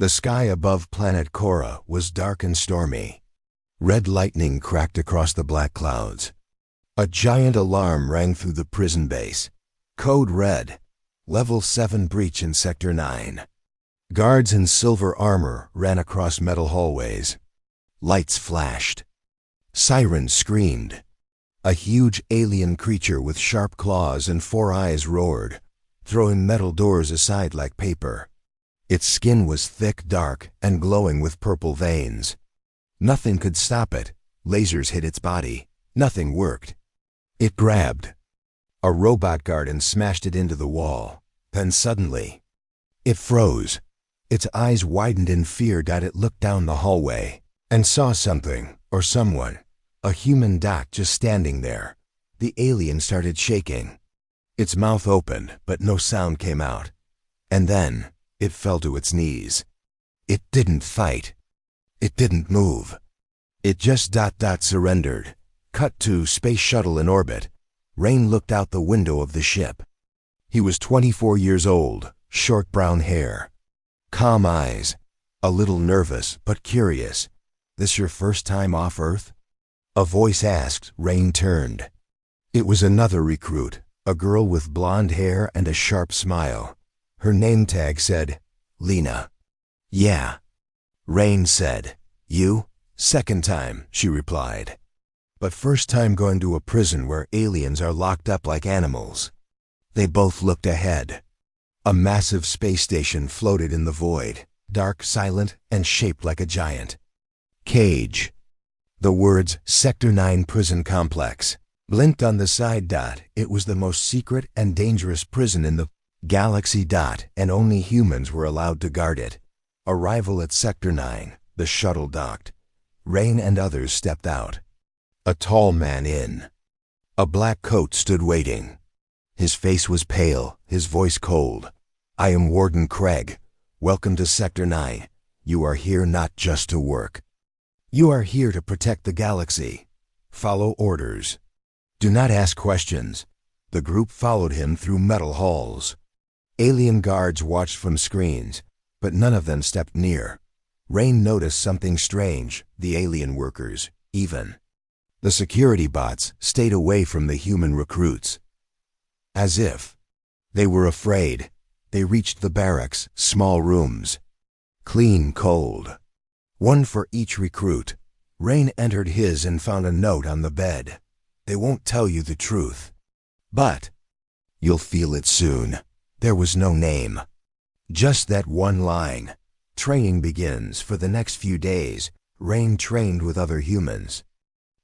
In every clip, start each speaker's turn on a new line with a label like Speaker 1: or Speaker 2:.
Speaker 1: The sky above planet Cora was dark and stormy. Red lightning cracked across the black clouds. A giant alarm rang through the prison base. Code red. Level 7 breach in Sector 9. Guards in silver armor ran across metal hallways. Lights flashed. Sirens screamed. A huge alien creature with sharp claws and 4 eyes roared, throwing metal doors aside like paper. Its skin was thick, dark, and glowing with purple veins. Nothing could stop it. Lasers hit its body. Nothing worked. It grabbed a robot guard and smashed it into the wall. Then suddenly, it froze. Its eyes widened in fear. It looked down the hallway and saw something, or someone, a human dot just standing there. The alien started shaking. Its mouth opened, but no sound came out. And then it fell to its knees. It didn't fight. It didn't move. It just surrendered. Cut to space shuttle in orbit. Rain looked out the window of the ship. He was 24 years old, short brown hair, calm eyes, a little nervous but curious. "This your first time off Earth?" a voice asked. Rain turned. It was another recruit, a girl with blonde hair and a sharp smile. Her name tag said, Lena. "Yeah." Rain said. "You?" "Second time," she replied. "But first time going to a prison where aliens are locked up like animals." They both looked ahead. A massive space station floated in the void, dark, silent, and shaped like a giant cage. The words Sector 9 Prison Complex blinked on the side. It was the most secret and dangerous prison in the galaxy. And only humans were allowed to guard it. Arrival at Sector 9. The shuttle docked. Rain and others stepped out. A tall man in a black coat stood waiting. His face was pale, his voice cold. "I am Warden Craig. Welcome to Sector 9. You are here not just to work. You are here to protect the galaxy. Follow orders. Do not ask questions." The group followed him through metal halls. Alien guards watched from screens, but none of them stepped near. Rain noticed something strange. The alien workers, even the security bots, stayed away from the human recruits. As if they were afraid. They reached the barracks, small rooms. Clean, cold. One for each recruit. Rain entered his and found a note on the bed. "They won't tell you the truth, but you'll feel it soon." There was no name. Just that one line. "Training begins. For the next few days, Rain trained with other humans.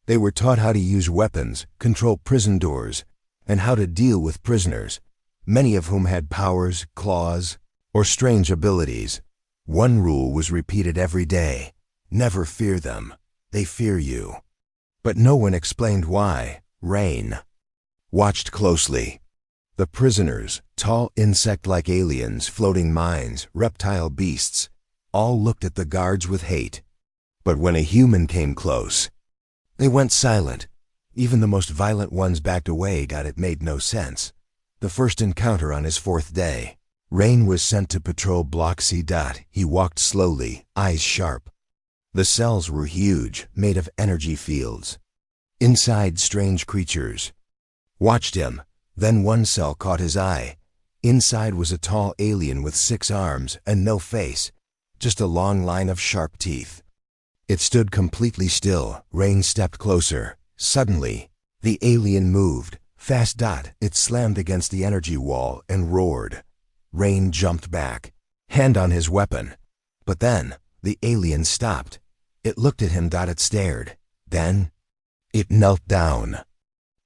Speaker 1: They were taught how to use weapons, control prison doors, and how to deal with prisoners, many of whom had powers, claws, or strange abilities. One rule was repeated every day: never fear them. They fear you." But no one explained why. Rain watched closely. The prisoners, tall insect-like aliens, floating mines, reptile beasts, all looked at the guards with hate. But when a human came close, they went silent. Even the most violent ones backed away. It made no sense. The first encounter on his 4th day. Rain was sent to patrol Block C. He walked slowly, eyes sharp. The cells were huge, made of energy fields. Inside, strange creatures watched him. Then one cell caught his eye. Inside was a tall alien with 6 arms and no face, just a long line of sharp teeth. It stood completely still. Rain stepped closer. Suddenly, the alien moved. Fast. It slammed against the energy wall and roared. Rain jumped back, hand on his weapon. But then, the alien stopped. It looked at him. It stared. Then, it knelt down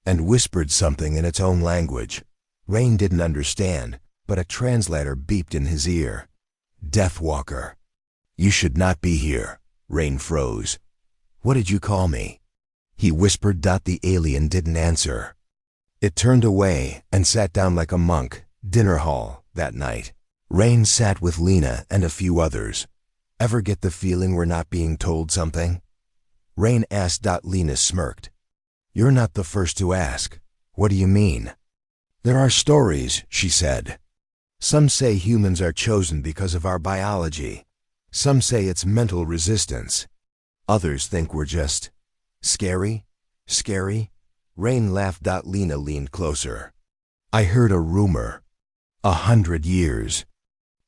Speaker 1: and whispered something in its own language. Rain didn't understand, but a translator beeped in his ear. "Deathwalker. You should not be here." Rain froze. "What did you call me?" he whispered. The alien didn't answer. It turned away and sat down like a monk. Dinner hall that night. Rain sat with Lena and a few others. "Ever get the feeling we're not being told something?" Rain asked. Lena smirked. "You're not the first to ask." "What do you mean?" "There are stories," she said. "Some say humans are chosen because of our biology. Some say it's mental resistance. Others think we're just scary. Rain laughed. Lena leaned closer. I heard a rumor. 100 years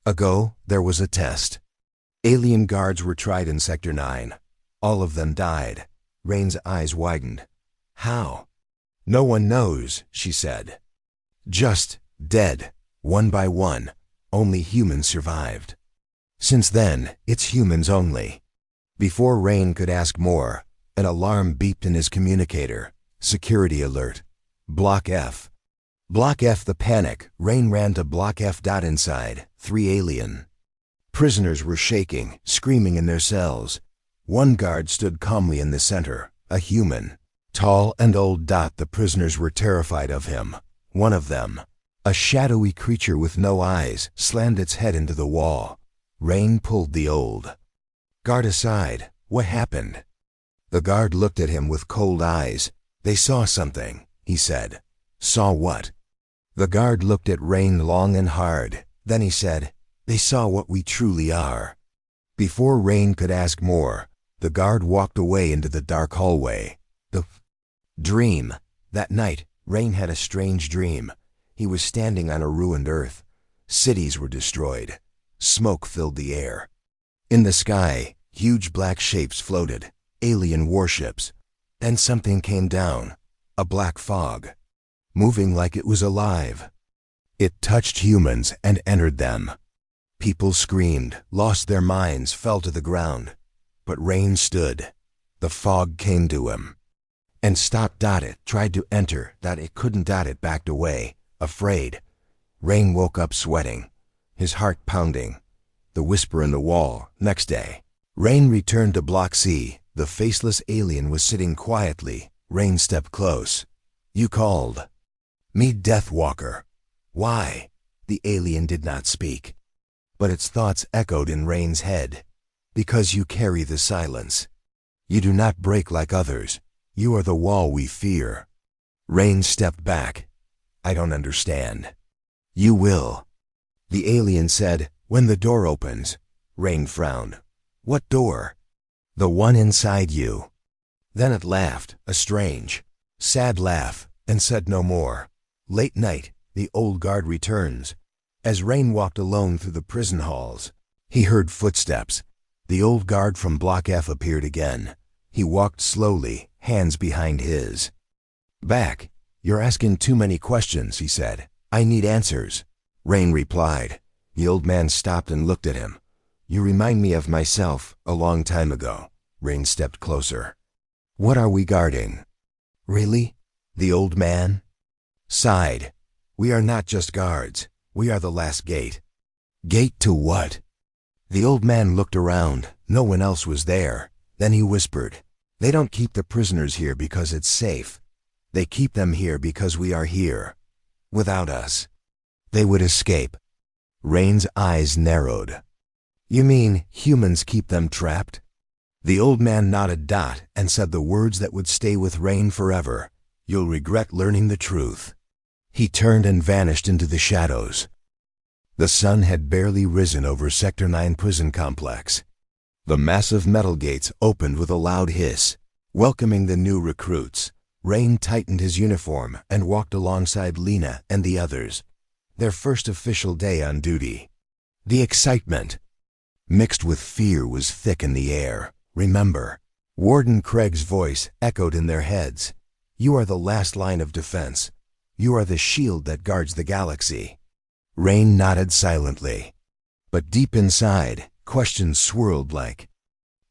Speaker 1: ago, there was a test. Alien guards were tried in Sector 9. All of them died. Rain's eyes widened. How? No one knows, she said. Just dead, one by one. Only humans survived. Since then, it's humans only. Before Rain could ask more, an alarm beeped in his communicator. Security alert. Block F. Block F. The panic. Rain ran to Block F. Inside, 3 alien prisoners were shaking, screaming in their cells. One guard stood calmly in the center, a human. Tall and old. The prisoners were terrified of him. One of them, a shadowy creature with no eyes, slammed its head into the wall. Rain pulled the old guard aside. What happened? The guard looked at him with cold eyes. They saw something, he said. Saw what? The guard looked at Rain long and hard. Then he said, they saw what we truly are. Before Rain could ask more, the guard walked away into the dark hallway. The dream. That night, Rain had a strange dream. He was standing on a ruined Earth. Cities were destroyed. Smoke filled the air. In the sky, huge black shapes floated, alien warships. Then something came down, a black fog, moving like it was alive. It touched humans and entered them. People screamed, lost their minds, fell to the ground. But Rain stood. The fog came to him and stopped. It tried to enter. It couldn't. It backed away, afraid. Rain woke up sweating, his heart pounding. The whisper in the wall. Next day, Rain returned to Block C. The faceless alien was sitting quietly. Rain stepped close. You called me Deathwalker. Why? The alien did not speak, but its thoughts echoed in Rain's head. Because you carry the silence. You do not break like others. You are the wall we fear. Rain stepped back. I don't understand. You will. The alien said, when the door opens. Rain frowned. What door? The one inside you. Then it laughed, a strange, sad laugh, and said no more. Late night, the old guard returns. As Rain walked alone through the prison halls, he heard footsteps. The old guard from Block F appeared again. He walked slowly, hands behind his back. You're asking too many questions, he said. I need answers. Rain replied. The old man stopped and looked at him. You remind me of myself, a long time ago. Rain stepped closer. What are we guarding? Really? The old man sighed. We are not just guards. We are the last gate. Gate to what? The old man looked around. No one else was there. Then he whispered, they don't keep the prisoners here because it's safe. They keep them here because we are here. Without us, they would escape. Rain's eyes narrowed. You mean humans keep them trapped? The old man nodded. And said the words that would stay with Rain forever. You'll regret learning the truth. He turned and vanished into the shadows. The sun had barely risen over Sector 9 prison complex. The massive metal gates opened with a loud hiss, welcoming the new recruits. Rain tightened his uniform and walked alongside Lena and the others. Their first official day on duty. The excitement, mixed with fear, was thick in the air. Remember, Warden Craig's voice echoed in their heads. You are the last line of defense. You are the shield that guards the galaxy. Rain nodded silently. But deep inside, questions swirled like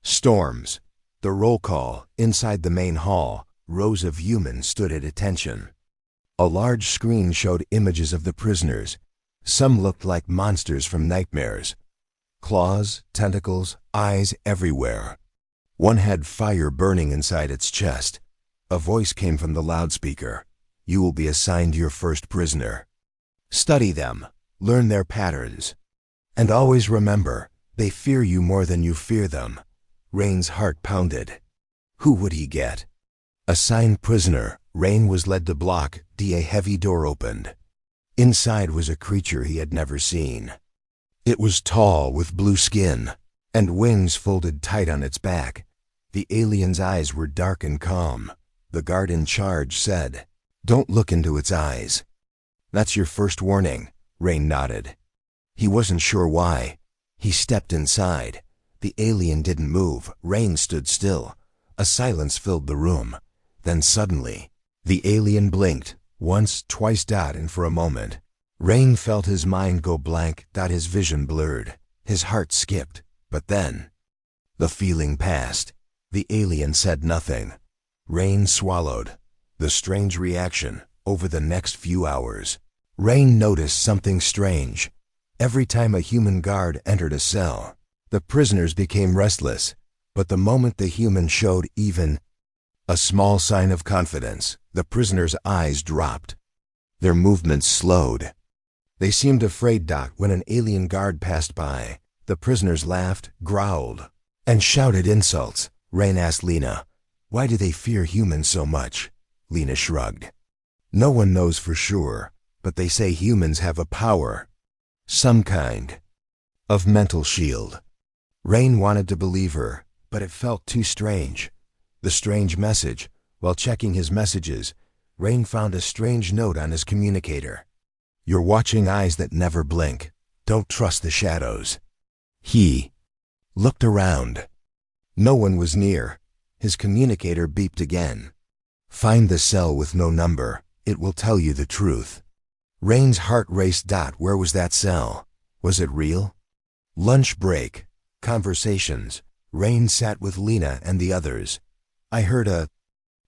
Speaker 1: storms. The roll call. Inside the main hall, rows of humans stood at attention. A large screen showed images of the prisoners. Some looked like monsters from nightmares. Claws, tentacles, eyes everywhere. One had fire burning inside its chest. A voice came from the loudspeaker. You will be assigned your first prisoner. Study them. Learn their patterns. And always remember, they fear you more than you fear them. Rain's heart pounded. Who would he get? Assigned prisoner. Rain was led to Block D. A heavy door opened. Inside was a creature he had never seen. It was tall with blue skin, and wings folded tight on its back. The alien's eyes were dark and calm. The guard in charge said, "Don't look into its eyes." "That's your first warning," Rain nodded. He wasn't sure why. He stepped inside. The alien didn't move. Rain stood still. A silence filled the room. Then suddenly, the alien blinked, once, twice, and for a moment. Rain felt his mind go blank, his vision blurred. His heart skipped. But then, the feeling passed. The alien said nothing. Rain swallowed. The strange reaction over the next few hours. Rain noticed something strange. Every time a human guard entered a cell, the prisoners became restless. But the moment the human showed even a small sign of confidence, the prisoners' eyes dropped. Their movements slowed. They seemed afraid. When an alien guard passed by, the prisoners laughed, growled, and shouted insults. Rain asked Lena, "Why do they fear humans so much?" Lena shrugged. "No one knows for sure, but they say humans have a power. Some kind of mental shield." Rain wanted to believe her, but it felt too strange. The strange message. While checking his messages, Rain found a strange note on his communicator. "You're watching eyes that never blink. Don't trust the shadows." He looked around. No one was near. His communicator beeped again. "Find the cell with no number. It will tell you the truth." Rain's heart raced. Where was that cell? Was it real? Lunch break. Conversations. Rain sat with Lena and the others. "I heard a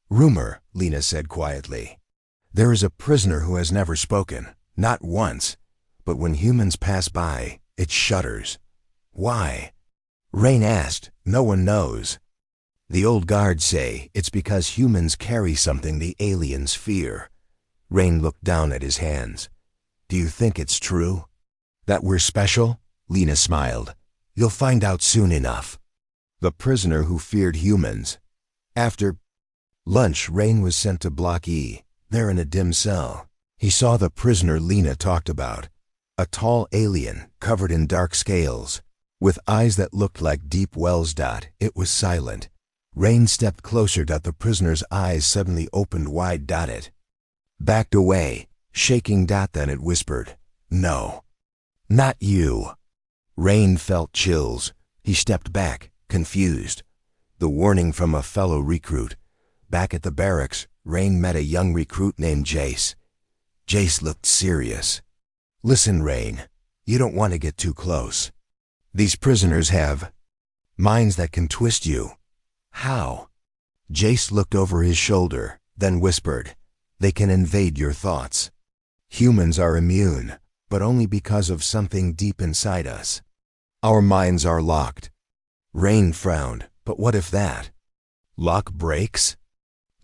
Speaker 1: rumor," Lena said quietly. "There is a prisoner who has never spoken, not once. But when humans pass by, it shudders." "Why?" Rain asked. "No one knows. The old guards say it's because humans carry something the aliens fear." Rain looked down at his hands. "Do you think it's true? That we're special?" Lena smiled. "You'll find out soon enough." The prisoner who feared humans. After lunch, Rain was sent to Block E. There in a dim cell, he saw the prisoner Lena talked about. A tall alien, covered in dark scales, with eyes that looked like deep wells. It was silent. Rain stepped closer. The prisoner's eyes suddenly opened wide. It backed away, shaking. Then it whispered, "No, not you." Rain felt chills. He stepped back, confused. The warning from a fellow recruit. Back at the barracks, Rain met a young recruit named Jace. Jace looked serious. "Listen, Rain, you don't want to get too close. These prisoners have minds that can twist you." "How?" Jace looked over his shoulder, then whispered, "They can invade your thoughts. Humans are immune, but only because of something deep inside us. Our minds are locked." Rain frowned. "But what if that lock breaks?"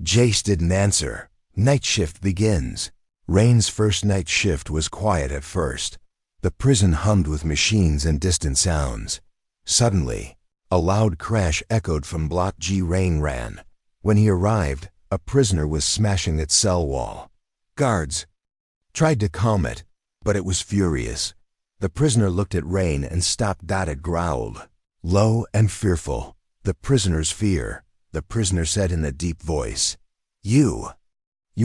Speaker 1: Jace didn't answer. Night shift begins. Rain's first night shift was quiet at first. The prison hummed with machines and distant sounds. Suddenly, a loud crash echoed from Block G. Rain ran. When he arrived, a prisoner was smashing its cell wall. Guards tried to calm it, but it was furious. The prisoner looked at Rain and stopped. It growled, low and fearful. "The prisoner's fear," the prisoner said in a deep voice. You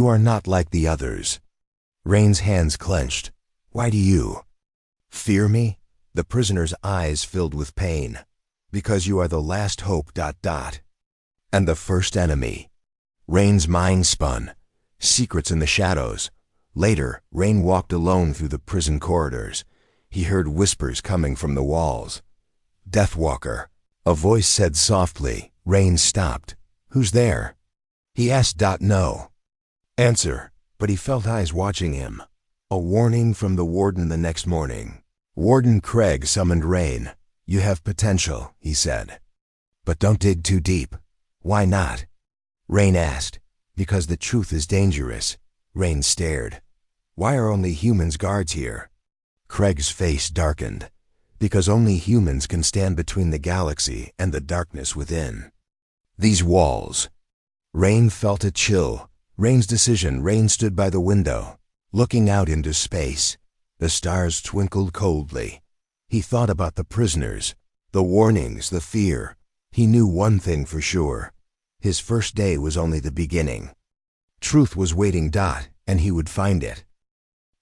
Speaker 1: are not like the others." Rain's hands clenched. "Why do you fear me?" The prisoner's eyes filled with pain. "Because you are the last hope. And the first enemy." Rain's mind spun. Secrets in the shadows. Later, Rain walked alone through the prison corridors. He heard whispers coming from the walls. "Deathwalker," a voice said softly. Rain stopped. "Who's there?" He asked. "No answer," but he felt eyes watching him. A warning from the warden the next morning. Warden Craig summoned Rain. "You have potential," he said. "But don't dig too deep." "Why not?" Rain asked. "Because the truth is dangerous." Rain stared. "Why are only humans guards here?" Craig's face darkened. "Because only humans can stand between the galaxy and the darkness within. These walls." Rain felt a chill. Rain's decision. Rain stood by the window, looking out into space. The stars twinkled coldly. He thought about the prisoners, The warnings, the fear. He knew one thing for sure. His first day was only the beginning. Truth was waiting, and he would find it.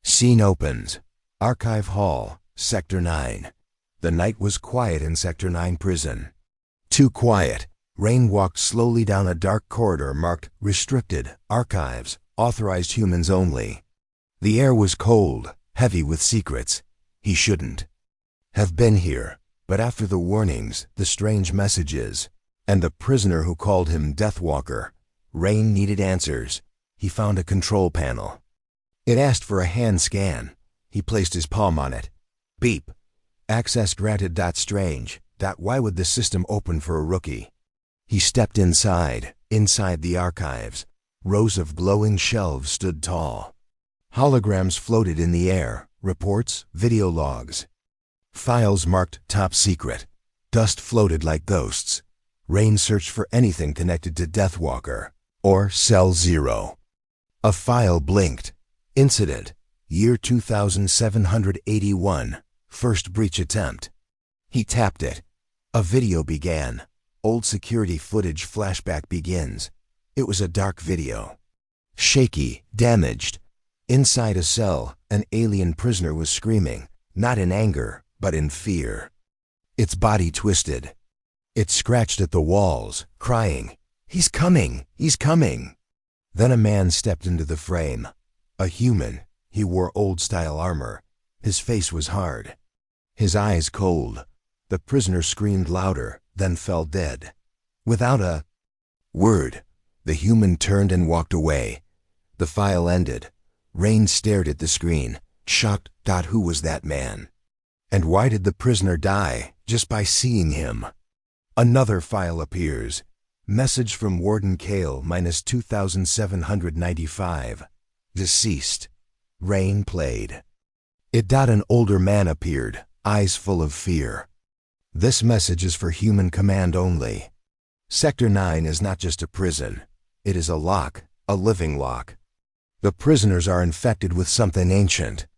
Speaker 1: Scene opens. Archive Hall, Sector 9. The night was quiet in Sector 9 prison. Too quiet. Rain walked slowly down a dark corridor marked Restricted, Archives, Authorized Humans Only. The air was cold, heavy with secrets. He shouldn't have been here, but after the warnings, the strange messages, and the prisoner who called him Deathwalker, Rain needed answers. He found a control panel. It asked for a hand scan. He placed his palm on it. Beep. Access granted. Strange. Why would the system open for a rookie? He stepped inside. Inside the archives, rows of glowing shelves stood tall. Holograms floated in the air, reports, video logs. Files marked Top Secret. Dust floated like ghosts. Rain searched for anything connected to Deathwalker or Cell 0. A file blinked. Incident, year 2781, first breach attempt. He tapped it. A video began. Old security footage flashback begins. It was a dark video. Shaky, damaged. Inside a cell, an alien prisoner was screaming, not in anger, but in fear. Its body twisted. It scratched at the walls, crying, "He's coming! He's coming!" Then a man stepped into the frame. A human. He wore old-style armor. His face was hard. His eyes cold. The prisoner screamed louder, then fell dead. Without a word, the human turned and walked away. The file ended. Rain stared at the screen, shocked. Who was that man? And why did the prisoner die just by seeing him? Another file appears. Message from Warden Kale, -2795. Deceased. Rain played. An older man appeared, eyes full of fear. This message is for human command only. Sector 9 is not just a prison. It is a lock, a living lock. The prisoners are infected with something ancient.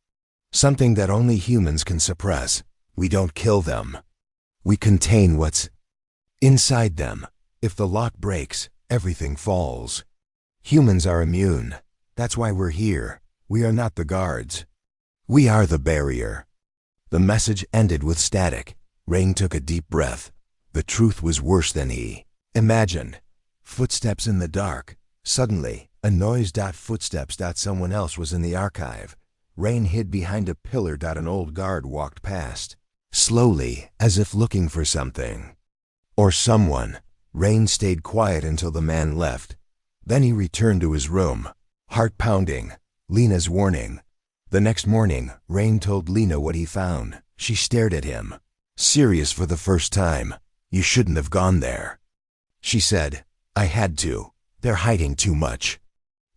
Speaker 1: Something that only humans can suppress. We don't kill them. We contain what's inside them. If the lock breaks, everything falls. Humans are immune. That's why we're here. We are not the guards. We are the barrier. The message ended with static. Rain took a deep breath. The truth was worse than he imagined. Footsteps in the dark. Suddenly, a noise. Footsteps. Someone else was in the archive. Rain hid behind a pillar. An old guard walked past, slowly, as if looking for something. Or someone. Rain stayed quiet until the man left. Then he returned to his room, heart pounding. Lena's warning. The next morning, Rain told Lena what he found. She stared at him, serious for the first time. "You shouldn't have gone there." She said, "I had to. They're hiding too much."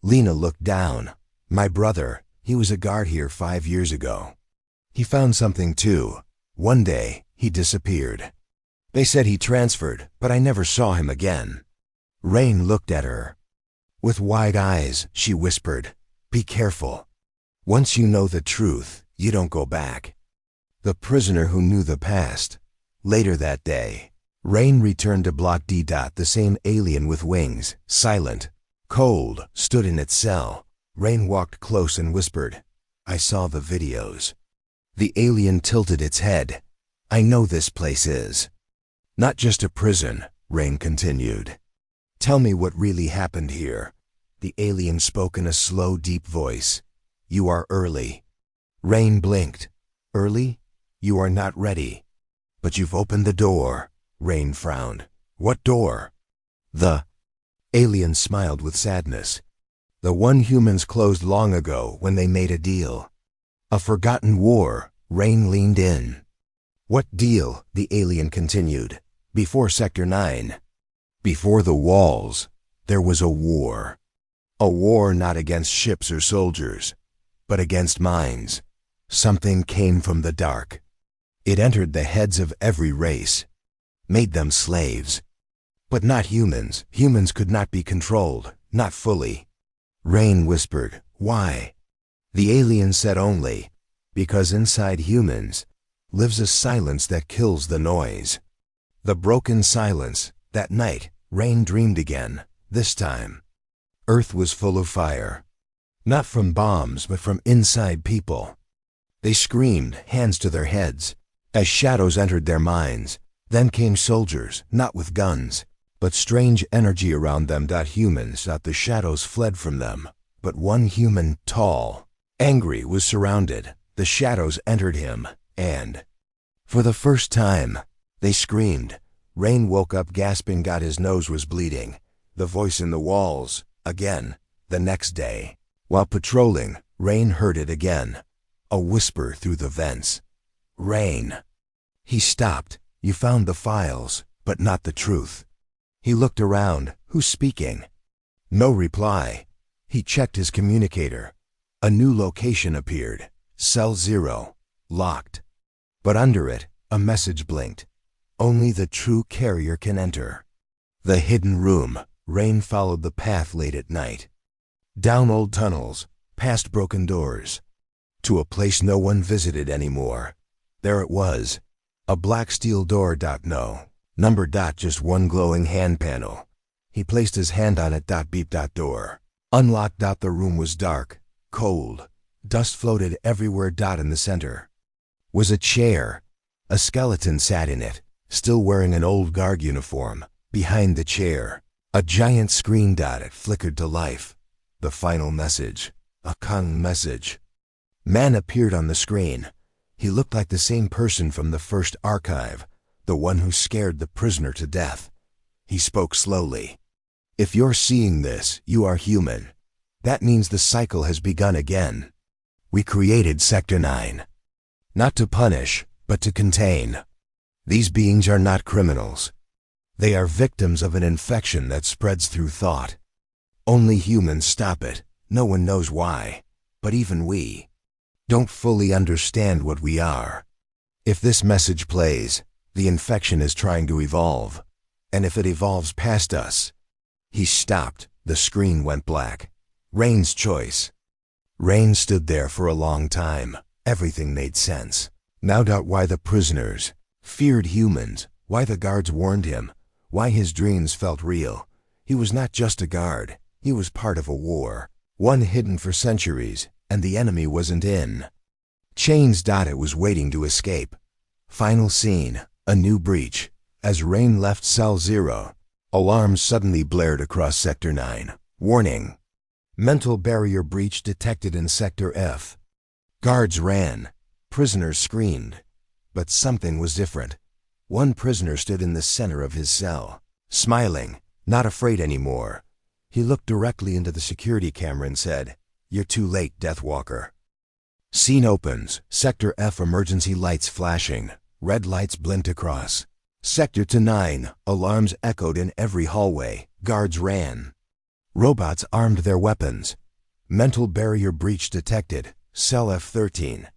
Speaker 1: Lena looked down. "My brother, he was a guard here 5 years ago. He found something too. One day, he disappeared. They said he transferred, but I never saw him again." Rain looked at her. With wide eyes, she whispered, "Be careful. Once you know the truth, you don't go back." The prisoner who knew the past. Later that day, Rain returned to Block D. The same alien with wings, silent, cold, stood in its cell. Rain walked close and whispered, "I saw the videos." The alien tilted its head. "I know this place is not just a prison," Rain continued. "Tell me what really happened here." The alien spoke in a slow, deep voice. "You are early." Rain blinked. "Early? You are not ready." "But you've opened the door." Rain frowned. "What door?" "The..." Alien smiled with sadness. "The one humans closed long ago when they made a deal. A forgotten war." Rain leaned in. "What deal?" the alien continued. "Before Sector 9. Before the walls, there was a war. A war not against ships or soldiers, but against minds. Something came from the dark. It entered the heads of every race, made them slaves. But not humans. Humans could not be controlled, not fully." Rain whispered, "Why?" The alien said only, "Because inside humans lives a silence that kills the noise." The broken silence. That night, Rain dreamed again. This time, Earth was full of fire. Not from bombs, but from inside people. They screamed, hands to their heads, as shadows entered their minds. Then came soldiers, not with guns, but strange energy around them. Humans. The shadows fled from them. But one human, tall, angry, was surrounded. The shadows entered him, and for the first time, they screamed. Rain woke up gasping. His nose was bleeding. The voice in the walls, again. The next day, while patrolling, Rain heard it again. A whisper through the vents. Rain. He stopped. You found the files, but not the truth. He looked around. Who's speaking? No reply. He checked his communicator. A new location appeared. Cell 0. Locked. But under it, a message blinked. Only the true carrier can enter. The hidden room. Rain followed the path late at night. Down old tunnels, past broken doors, to a place no one visited anymore. There it was. A black steel door. No number. Just one glowing hand panel. He placed his hand on it. Beep. Door. Unlocked. The room was dark, cold. Dust floated everywhere. In the center was a chair. A skeleton sat in it, still wearing an old guard uniform. Behind the chair, a giant screen. It flickered to life. The final message. A Kung message. Man appeared on the screen. He looked like the same person from the first archive, the one who scared the prisoner to death. He spoke slowly. If you're seeing this, you are human. That means the cycle has begun again. We created Sector 9. Not to punish, but to contain. These beings are not criminals. They are victims of an infection that spreads through thought. Only humans stop it. No one knows why. But even we don't fully understand what we are. If this message plays, the infection is trying to evolve. And if it evolves past us. He stopped. The screen went black. Rain's choice. Rain stood there for a long time. Everything made sense. Now. Why the prisoners feared humans, why the guards warned him, why his dreams felt real. He was not just a guard. He was part of a war. One hidden for centuries, and the enemy wasn't in chains. It was waiting to escape. Final scene. A new breach. As Rain left Cell 0, alarms suddenly blared across Sector 9. Warning. Mental barrier breach detected in Sector F. Guards ran. Prisoners screamed. But something was different. One prisoner stood in the center of his cell, smiling, not afraid anymore. He looked directly into the security camera and said, "You're too late, Deathwalker." Scene opens. Sector F, emergency lights flashing. Red lights blink across. Sector 9, alarms echoed in every hallway. Guards ran. Robots armed their weapons. Mental barrier breach detected. Cell F13.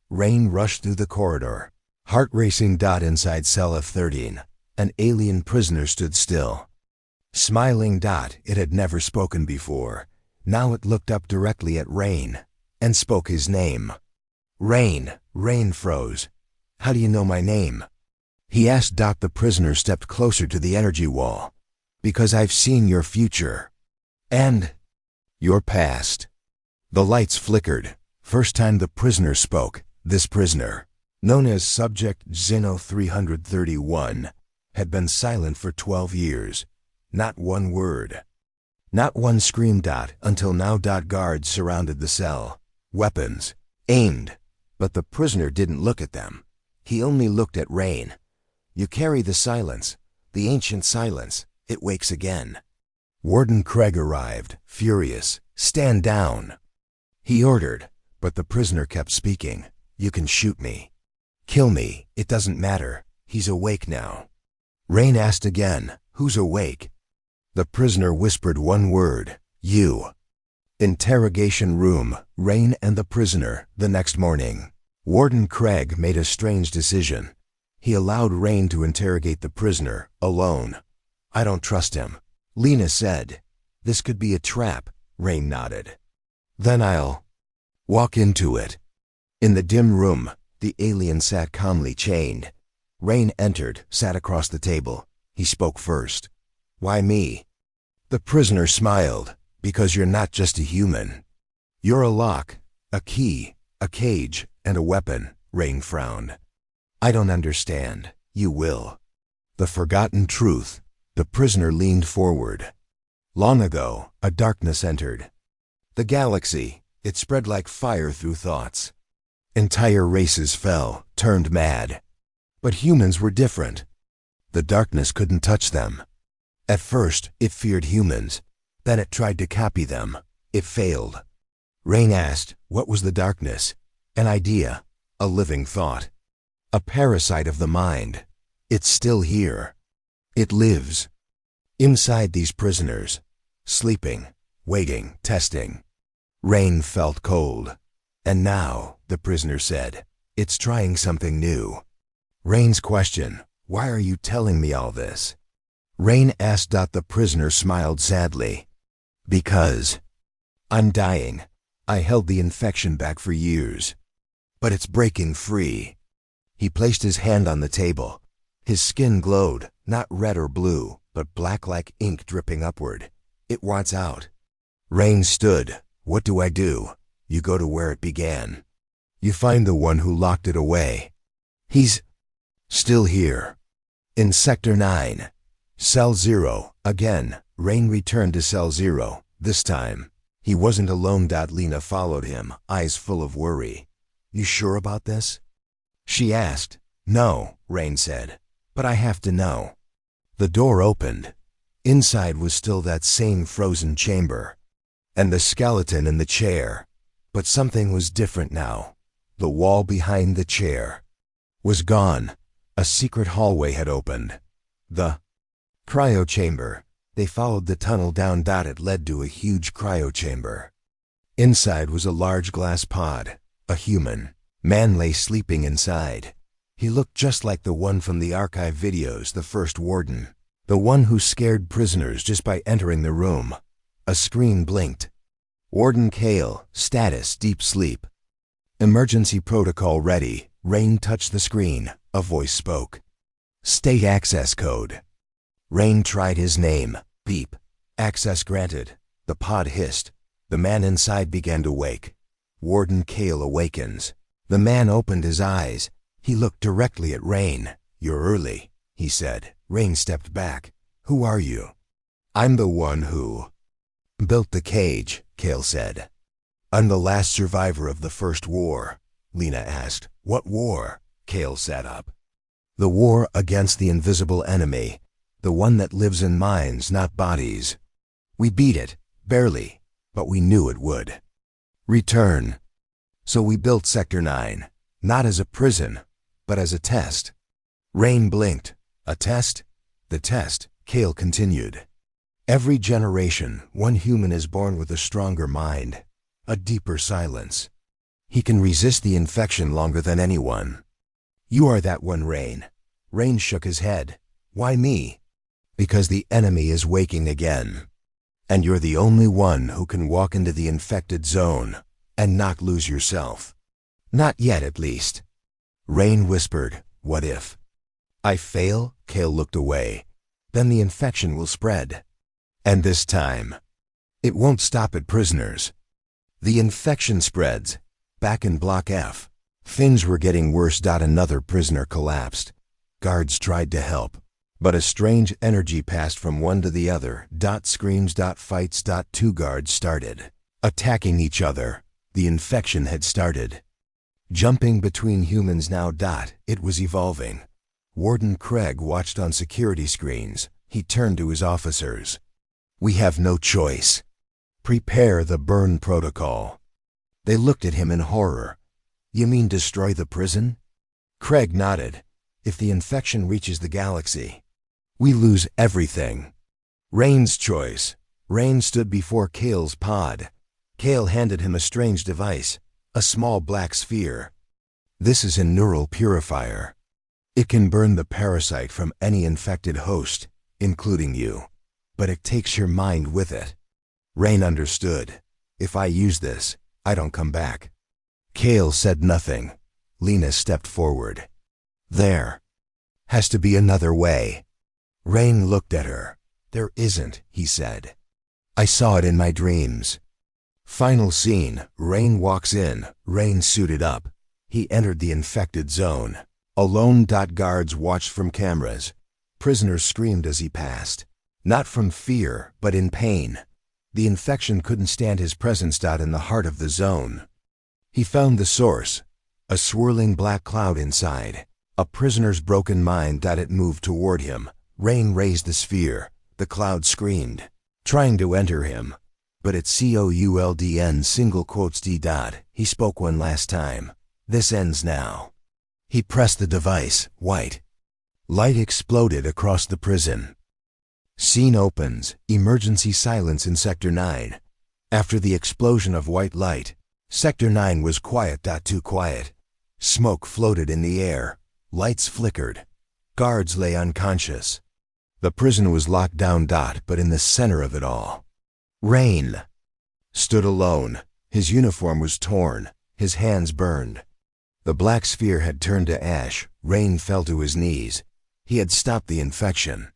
Speaker 1: Rain rushed through the corridor. Heart racing. Inside Cell F13, an alien prisoner stood still. Smiling. It had never spoken before. Now it looked up directly at Rain and spoke his name. Rain. Rain froze. "How do you know my name?" he asked. The prisoner stepped closer to the energy wall. "Because I've seen your future. And your past." The lights flickered. First time the prisoner spoke. This prisoner, known as Subject Zeno 331, had been silent for 12 years. Not one word. Not one scream. Until now. Guards surrounded the cell. Weapons aimed. But the prisoner didn't look at them. He only looked at Rain. "You carry the silence, the ancient silence. It wakes again." Warden Craig arrived, furious. "Stand down," he ordered. But the prisoner kept speaking. "You can shoot me. Kill me. It doesn't matter. He's awake now." Rain asked again, "Who's awake?" The prisoner whispered one word, "You." Interrogation room. Rain and the prisoner. The next morning, Warden Craig made a strange decision. He allowed Rain to interrogate the prisoner, alone. "I don't trust him," Lena said. "This could be a trap." Rain nodded. "Then I'll walk into it." In the dim room, the alien sat calmly chained. Rain entered, sat across the table. He spoke first. "Why me?" The prisoner smiled. "Because you're not just a human. You're a lock, a key, a cage, and a weapon." Rain frowned. "I don't understand." "You will." The forgotten truth. The prisoner leaned forward. Long ago, a darkness entered. The galaxy, it spread like fire through thoughts. Entire races fell, turned mad. But humans were different. The darkness couldn't touch them. At first, it feared humans. Then it tried to copy them. It failed. Rain asked, what was the darkness? An idea, a living thought, a parasite of the mind. It's still here. It lives. Inside these prisoners, sleeping, waiting, testing. Rain felt cold. "And now," the prisoner said, "it's trying something new." Rain's question, "Why are you telling me all this?" Rain asked. The prisoner smiled sadly. "Because I'm dying. I held the infection back for years. But it's breaking free." He placed his hand on the table. His skin glowed, not red or blue, but black like ink dripping upward. "It wants out." Rain stood. "What do I do?" "You go to where it began. You find the one who locked it away. He's still here. In Sector 9. Cell 0. Again, Rain returned to Cell 0. This time, he wasn't alone. Lena followed him, eyes full of worry. "You sure about this?" she asked. "No," Rain said, "but I have to know." The door opened. Inside was still that same frozen chamber. And the skeleton in the chair. But something was different now. The wall behind the chair was gone. A secret hallway had opened. The cryo chamber. They followed the tunnel down. It led to a huge cryo chamber. Inside was a large glass pod. A human man lay sleeping inside. He looked just like the one from the archive videos, the first warden. The one who scared prisoners just by entering the room. A screen blinked. "Warden Kale, status deep sleep. Emergency protocol ready." Rain touched the screen. A voice spoke. "State access code." Rain tried his name. Beep. "Access granted." The pod hissed. The man inside began to wake. "Warden Kale awakens." The man opened his eyes. He looked directly at Rain. "You're early," he said. Rain stepped back. "Who are you?" "I'm the one who built the cage," Kale said. "I'm the last survivor of the first war." Lena asked. "What war?" Kale sat up. "The war against the invisible enemy, the one that lives in minds, not bodies. We beat it, barely, but we knew it would return. So we built Sector 9, not as a prison, but as a test." Rain blinked. "A test?" "The test," Kale continued. "Every generation, one human is born with a stronger mind, a deeper silence. He can resist the infection longer than anyone. You are that one, Rain." Rain shook his head. "Why me?" "Because the enemy is waking again. And you're the only one who can walk into the infected zone and not lose yourself. Not yet, at least." Rain whispered, "What if I fail?" Kale looked away. "Then the infection will spread. And this time, it won't stop at prisoners. The infection spreads. Back in Block F, things were getting worse. Another prisoner collapsed. Guards tried to help, but a strange energy passed from one to the other. Screams. Fights. Two guards started attacking each other. The infection had started jumping between humans now. It was evolving. Warden Craig watched on security screens. He turned to his officers. "We have no choice. Prepare the burn protocol." They looked at him in horror. "You mean destroy the prison?" Craig nodded. "If the infection reaches the galaxy, we lose everything." Rain's choice. Rain stood before Kale's pod. Kale handed him a strange device, a small black sphere. "This is a neural purifier. It can burn the parasite from any infected host, including you. But it takes your mind with it." Rain understood. "If I use this, I don't come back." Kale said nothing. Lena stepped forward. "There." Has to be another way. Rain looked at her. There isn't, he said. I saw it in my dreams. Final scene, Rain walks in, Rain suited up. He entered the infected zone. Alone. Guards watched from cameras. Prisoners screamed as he passed. Not from fear, but in pain. The infection couldn't stand his presence. In the heart of the zone. He found the source. A swirling black cloud inside. A prisoner's broken mind. It moved toward him. Rain raised the sphere. The cloud screamed, trying to enter him. But it's COULDN single quotes D. He spoke one last time. This ends now. He pressed the device. White light exploded across the prison. Scene opens. Emergency silence in Sector 9. After the explosion of white light, Sector 9 was quiet. Too quiet. Smoke floated in the air. Lights flickered. Guards lay unconscious. The prison was locked down. But in the center of it all, Rain stood alone. His uniform was torn. His hands burned. The black sphere had turned to ash. Rain fell to his knees. He had stopped the infection.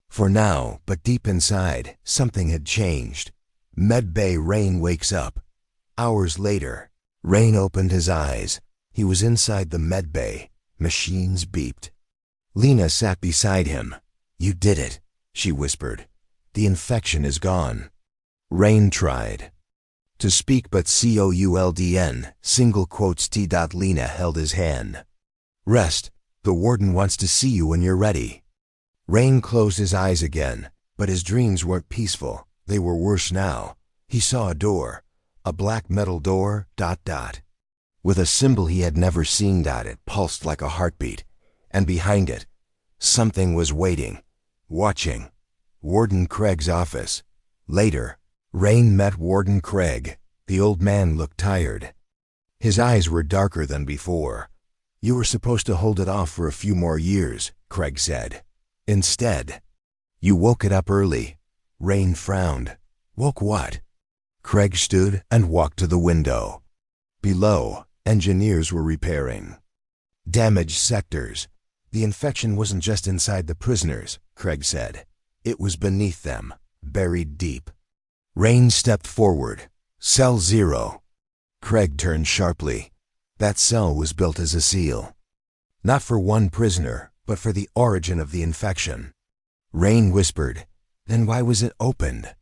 Speaker 1: For now, but deep inside, something had changed. Med Bay. Rain wakes up. Hours later, Rain opened his eyes. He was inside the med bay. Machines beeped. Lena sat beside him. You did it, she whispered. The infection is gone. Rain tried to speak, but COULDN, single quotes T. Lena held his hand. Rest. The warden wants to see you when you're ready. Rain closed his eyes again, but his dreams weren't peaceful. They were worse now. He saw a door. A black metal door. With a symbol he had never seen. It pulsed like a heartbeat. And behind it, something was waiting, watching. Warden Craig's office. Later, Rain met Warden Craig. The old man looked tired. His eyes were darker than before. You were supposed to hold it off for a few more years, Craig said. Instead, you woke it up early. Rain frowned. Woke what? Craig stood and walked to the window. Below, engineers were repairing damaged sectors. The infection wasn't just inside the prisoners, Craig said. It was beneath them, buried deep. Rain stepped forward. Cell 0. Craig turned sharply. That cell was built as a seal. Not for one prisoner, but for the origin of the infection. Rain whispered. Then why was it opened?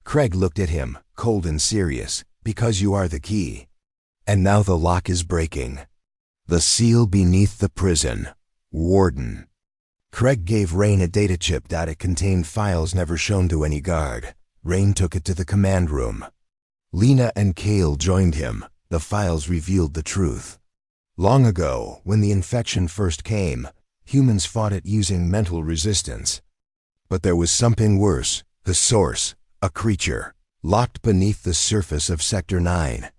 Speaker 1: Craig looked at him, cold and serious. Because you are the key. And now the lock is breaking. The seal beneath the prison. Warden. Craig gave Rain a data chip. It contained files never shown to any guard. Rain took it to the command room. Lena and Kale joined him. The files revealed the truth. Long ago, when the infection first came, humans fought it using mental resistance. But there was something worse. The source, a creature, locked beneath the surface of Sector 9.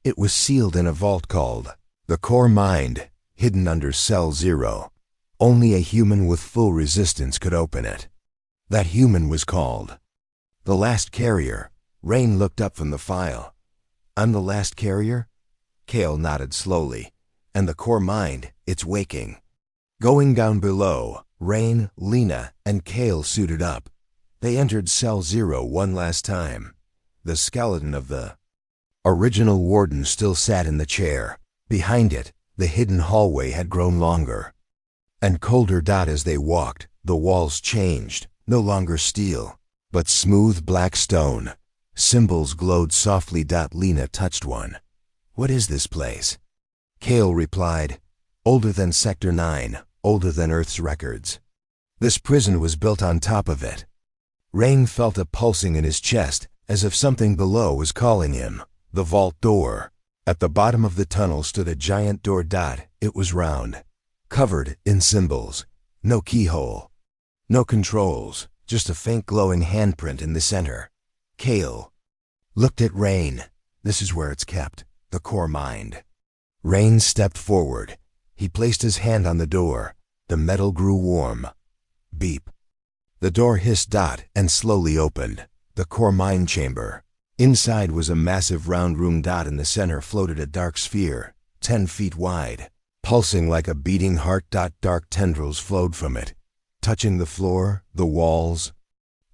Speaker 1: It was sealed in a vault called the Core Mind, hidden under Cell 0. Only a human with full resistance could open it. That human was called the Last Carrier. Rain looked up from the file. I'm the last carrier? Kale nodded slowly. And the Core Mind, it's waking. Going down below, Rain, Lena, and Kale suited up. They entered Cell 0 one last time. The skeleton of the original warden still sat in the chair. Behind it, the hidden hallway had grown longer and colder. As they walked, the walls changed, no longer steel, but smooth black stone. Symbols glowed softly. Lena touched one. What is this place? Kale replied, older than Sector 9, older than Earth's records. This prison was built on top of it. Rain felt a pulsing in his chest, as if something below was calling him. The vault door. At the bottom of the tunnel stood a giant door. It was round, covered in symbols. No keyhole, no controls, just a faint glowing handprint in the center. Kale looked at Rain. This is where it's kept, the Core Mind. Rain stepped forward. He placed his hand on the door. The metal grew warm. Beep. The door hissed. And slowly opened. The Core Mind chamber. Inside was a massive round room. In the center floated a dark sphere, 10 feet wide. pulsing like a beating heart. Dark tendrils flowed from it, touching the floor, the walls,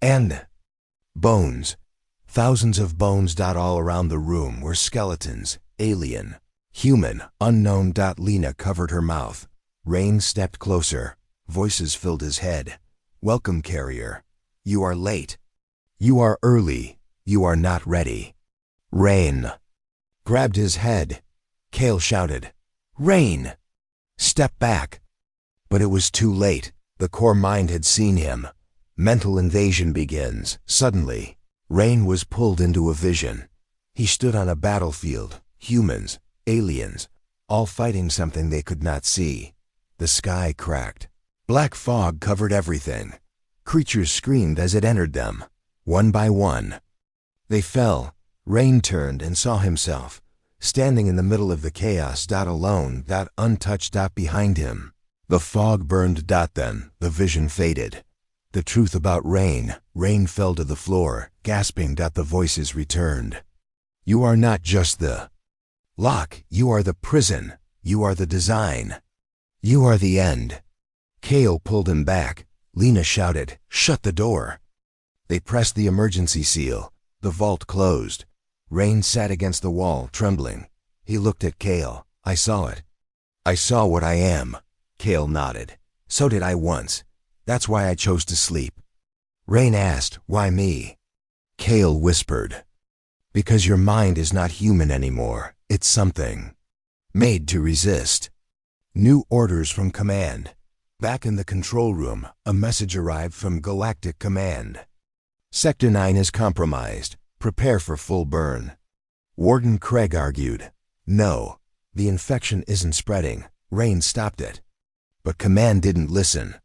Speaker 1: and bones. Thousands of bones. All around the room were skeletons, alien, human, unknown. Lena covered her mouth. Rain stepped closer. Voices filled his head. Welcome, carrier. You are late. You are early. You are not ready. Rain grabbed his head. Kale shouted, Rain! Step back. But it was too late. The core mind had seen him. Mental invasion begins. Suddenly, Rain was pulled into a vision. He stood on a battlefield. Humans, aliens, all fighting something they could not see. The sky cracked. Black fog covered everything. Creatures screamed as it entered them. One by one, they fell. Rain turned and saw himself, standing in the middle of the chaos. Alone, untouched. Behind him, the fog burned. Then, the vision faded. The truth about Rain. Rain fell to the floor, gasping. The voices returned. You are not just the lock. You are the prison. You are the design. You are the end. Kale pulled him back. Lena shouted, Shut the door. They pressed the emergency seal. The vault closed. Rain sat against the wall, trembling. He looked at Kale. I saw it. I saw what I am. Kale nodded. So did I once. That's why I chose to sleep. Rain asked, Why me? Kale whispered, Because your mind is not human anymore. It's something made to resist. New orders from command. Back in the control room, a message arrived from Galactic Command. Sector 9 is compromised. Prepare for full burn. Warden Craig argued. No, the infection isn't spreading. Rain stopped it. But Command didn't listen.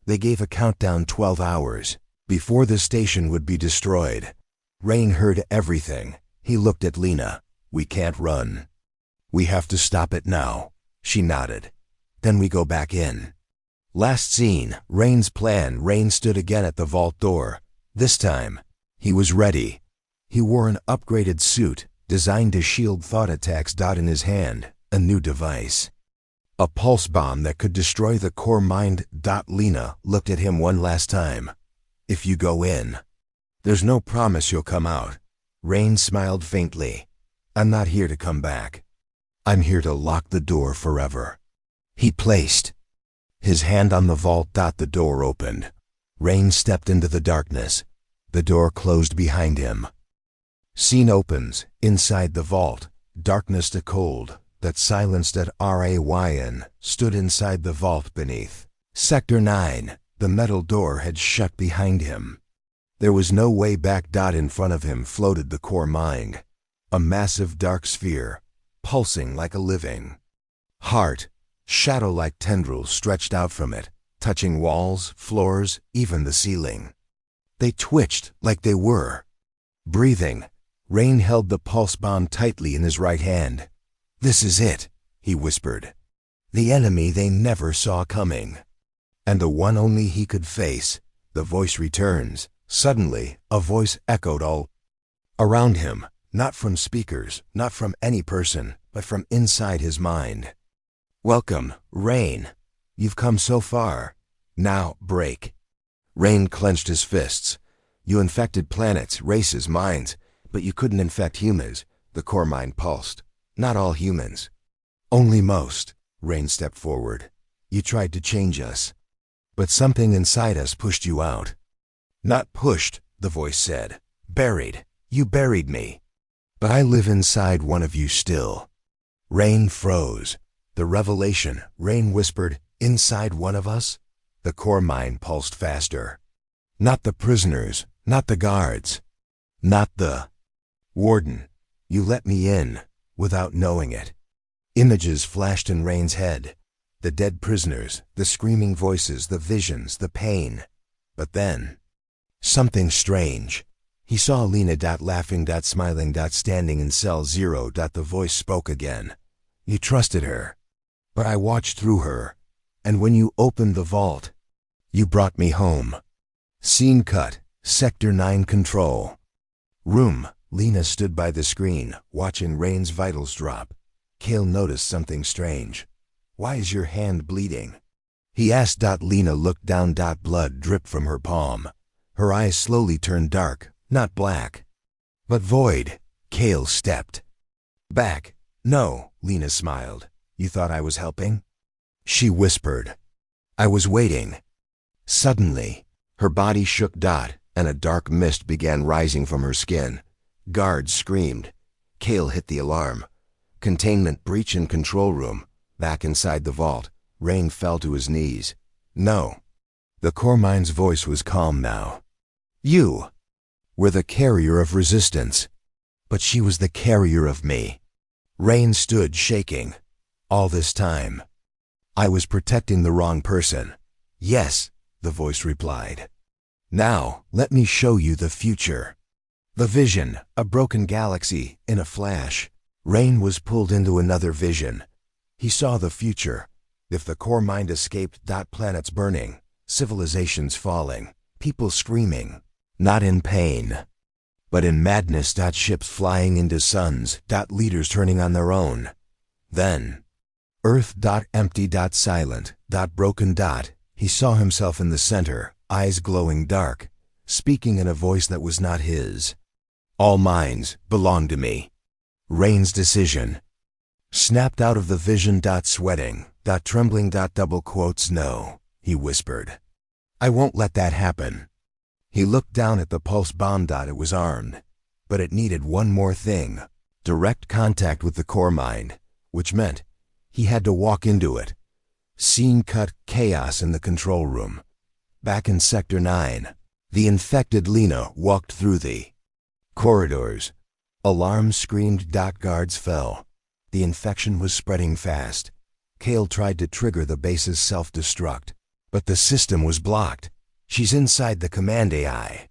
Speaker 1: They gave a countdown 12 hours before the station would be destroyed. Rain heard everything. He looked at Lena. We can't run. We have to stop it now. She nodded. Then we go back in. Last scene, Rain's plan. Rain stood again at the vault door. This time, he was ready. He wore an upgraded suit, designed to shield thought attacks. In his hand, a new device. A pulse bomb that could destroy the core mind. Lena looked at him one last time. If you go in, there's no promise you'll come out. Rain smiled faintly. I'm not here to come back. I'm here to lock the door forever. He placed his hand on the vault. The door opened. Rain stepped into the darkness. The door closed behind him. Scene opens. Inside the vault, darkness to cold that silenced at Rayn stood inside the vault beneath. Sector 9. The metal door had shut behind him. There was no way back. In front of him floated the core mind. A massive dark sphere, pulsing like a living heart. Shadow-like tendrils stretched out from it, touching walls, floors, even the ceiling. They twitched like they were breathing. Rain held the pulse bomb tightly in his right hand. This is it, he whispered. The enemy they never saw coming. And the one only he could face. The voice returns. Suddenly, a voice echoed all around him, not from speakers, not from any person, but from inside his mind. Welcome, Rain. You've come so far. Now, break. Rain clenched his fists. You infected planets, races, minds, but you couldn't infect humans. The core mind pulsed. Not all humans. Only most. Rain stepped forward. You tried to change us. But something inside us pushed you out. Not pushed, the voice said. Buried. You buried me. But I live inside one of you still. Rain froze. The revelation, Rain whispered, inside one of us? The core mind pulsed faster. Not the prisoners, not the guards, not the warden. You let me in, without knowing it. Images flashed in Rain's head. The dead prisoners, the screaming voices, the visions, the pain. But then, something strange. He saw Lena. Laughing. Smiling. Standing in cell 0. The voice spoke again. You trusted her. But I watched through her. And when you opened the vault, you brought me home. Scene cut. Sector 9 control room. Lena stood by the screen, watching Rain's vitals drop. Kale noticed something strange. Why is your hand bleeding? He asked. Lena looked down. Blood dripped from her palm. Her eyes slowly turned dark, not black, but void. Kale stepped back. No, Lena smiled. You thought I was helping? She whispered. I was waiting. Suddenly, her body shook. And a dark mist began rising from her skin. Guards screamed. Kale hit the alarm. Containment breach in control room. Back inside the vault, Rain fell to his knees. No. The Cormine's voice was calm now. You were the carrier of resistance, but she was the carrier of me. Rain stood shaking. All this time, I was protecting the wrong person. Yes, the voice replied. Now, let me show you the future. The vision, a broken galaxy, in a flash. Rain was pulled into another vision. He saw the future. If the core mind escaped. Planets burning, civilizations falling, people screaming, not in pain, but in madness. Ships flying into suns. Leaders turning on their own. Then, Earth. Empty. Silent. Broken. He saw himself in the center, eyes glowing dark, speaking in a voice that was not his. All minds belong to me. Rain's decision snapped out of the vision. Sweating. Trembling. Double quotes. No, he whispered. I won't let that happen. He looked down at the pulse bomb. It was armed, but it needed one more thing. Direct contact with the core mind, which meant he had to walk into it. Scene cut. Chaos in the control room. Back in Sector 9, the infected Lena walked through the corridors. Alarms screamed. Guards fell. The infection was spreading fast. Kale tried to trigger the base's self-destruct, but the system was blocked. She's inside the command AI.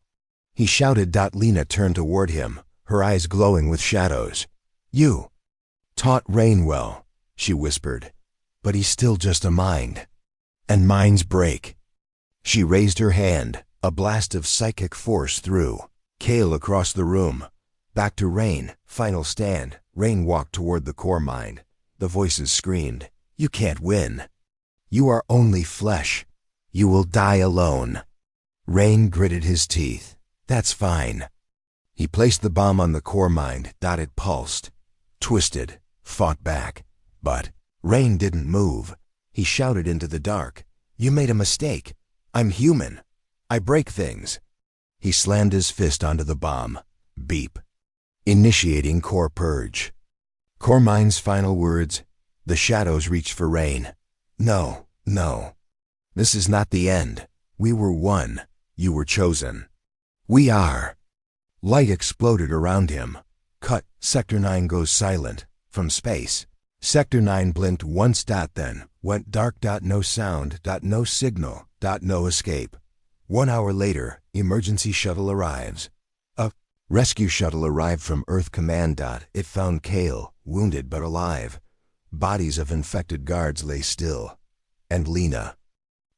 Speaker 1: He shouted. Lena turned toward him, her eyes glowing with shadows. You taught Rain well, she whispered, but he's still just a mind. And minds break. She raised her hand, a blast of psychic force through Kale across the room. Back to Rain, final stand. Rain walked toward the core mind. The voices screamed, you can't win. You are only flesh. You will die alone. Rain gritted his teeth. That's fine. He placed the bomb on the core mind. It pulsed, twisted, fought back. But Rain didn't move. He shouted into the dark. You made a mistake. I'm human. I break things. He slammed his fist onto the bomb. Beep. Initiating core purge. Core mind's final words. The shadows reached for Rain. No, no. This is not the end. We were one. You were chosen. We are. Light exploded around him. Cut. Sector 9 goes silent. From space. Sector 9 blinked once. Then went dark. No sound. No signal. No escape. 1 hour later, emergency shuttle arrives. A rescue shuttle arrived from Earth Command. It found Kale, wounded but alive. Bodies of infected guards lay still. And Lena